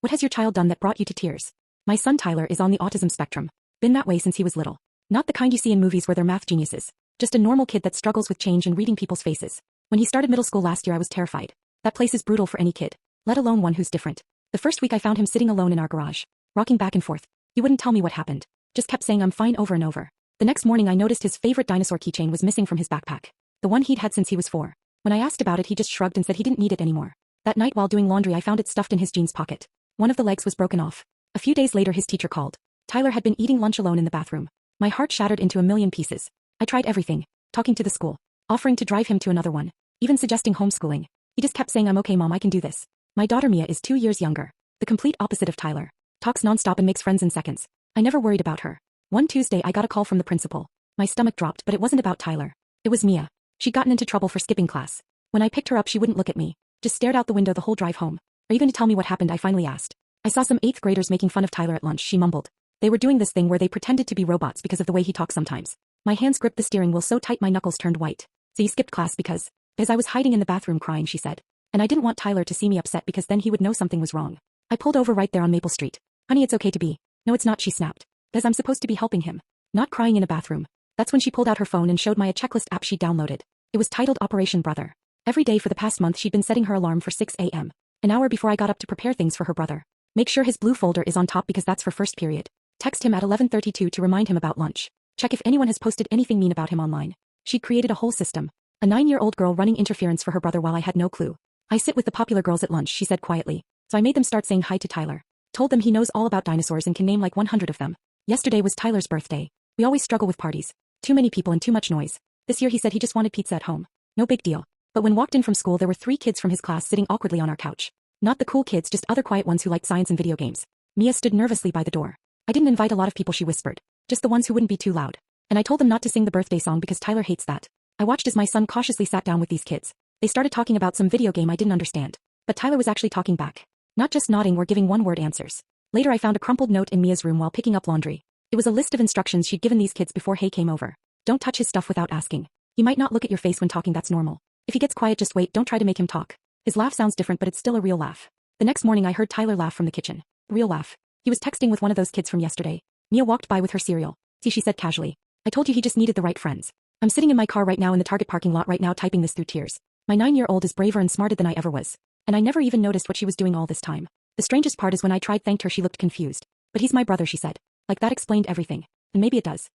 What has your child done that brought you to tears? My son Tyler is on the autism spectrum. Been that way since he was little. Not the kind you see in movies where they're math geniuses. Just a normal kid that struggles with change and reading people's faces. When he started middle school last year I was terrified. That place is brutal for any kid, let alone one who's different. The first week I found him sitting alone in our garage, rocking back and forth. He wouldn't tell me what happened. Just kept saying I'm fine over and over. The next morning I noticed his favorite dinosaur keychain was missing from his backpack. The one he'd had since he was 4. When I asked about it he just shrugged and said he didn't need it anymore. That night while doing laundry I found it stuffed in his jeans pocket. One of the legs was broken off. A few days later his teacher called. Tyler had been eating lunch alone in the bathroom. My heart shattered into a million pieces. I tried everything. Talking to the school. Offering to drive him to another one. Even suggesting homeschooling. He just kept saying I'm okay mom, I can do this. My daughter Mia is 2 years younger. The complete opposite of Tyler. Talks nonstop and makes friends in seconds. I never worried about her. One Tuesday I got a call from the principal. My stomach dropped but it wasn't about Tyler. It was Mia. She'd gotten into trouble for skipping class. When I picked her up she wouldn't look at me. Just stared out the window the whole drive home. Are you going to tell me what happened? I finally asked. I saw some 8th graders making fun of Tyler at lunch, she mumbled. They were doing this thing where they pretended to be robots because of the way he talks sometimes. My hands gripped the steering wheel so tight my knuckles turned white. So you skipped class because I was hiding in the bathroom crying, she said. And I didn't want Tyler to see me upset because then he would know something was wrong. I pulled over right there on Maple Street. Honey, it's okay to be. No, it's not, she snapped. Because I'm supposed to be helping him. Not crying in a bathroom. That's when she pulled out her phone and showed me a checklist app she'd downloaded. It was titled Operation Brother. Every day for the past month she'd been setting her alarm for 6 a.m. An hour before I got up to prepare things for her brother. Make sure his blue folder is on top because that's for first period. Text him at 11:32 to remind him about lunch. Check if anyone has posted anything mean about him online. She'd created a whole system. A 9-year-old girl running interference for her brother while I had no clue. I sit with the popular girls at lunch, she said quietly. So I made them start saying hi to Tyler. Told them he knows all about dinosaurs and can name like 100 of them. Yesterday was Tyler's birthday. We always struggle with parties. Too many people and too much noise. This year he said he just wanted pizza at home. No big deal. But when walked in from school there were 3 kids from his class sitting awkwardly on our couch. Not the cool kids, just other quiet ones who liked science and video games. Mia stood nervously by the door. I didn't invite a lot of people, she whispered. Just the ones who wouldn't be too loud. And I told them not to sing the birthday song because Tyler hates that. I watched as my son cautiously sat down with these kids. They started talking about some video game I didn't understand. But Tyler was actually talking back. Not just nodding or giving one-word answers. Later I found a crumpled note in Mia's room while picking up laundry. It was a list of instructions she'd given these kids before Hay came over. Don't touch his stuff without asking. He might not look at your face when talking, that's normal. If he gets quiet just wait, don't try to make him talk. His laugh sounds different but it's still a real laugh. The next morning I heard Tyler laugh from the kitchen. Real laugh. He was texting with one of those kids from yesterday. Mia walked by with her cereal. See, she said casually. I told you he just needed the right friends. I'm sitting in my car right now in the Target parking lot right now typing this through tears. My 9-year-old is braver and smarter than I ever was. And I never even noticed what she was doing all this time. The strangest part is when I thanked her she looked confused. But he's my brother, she said. Like that explained everything. And maybe it does.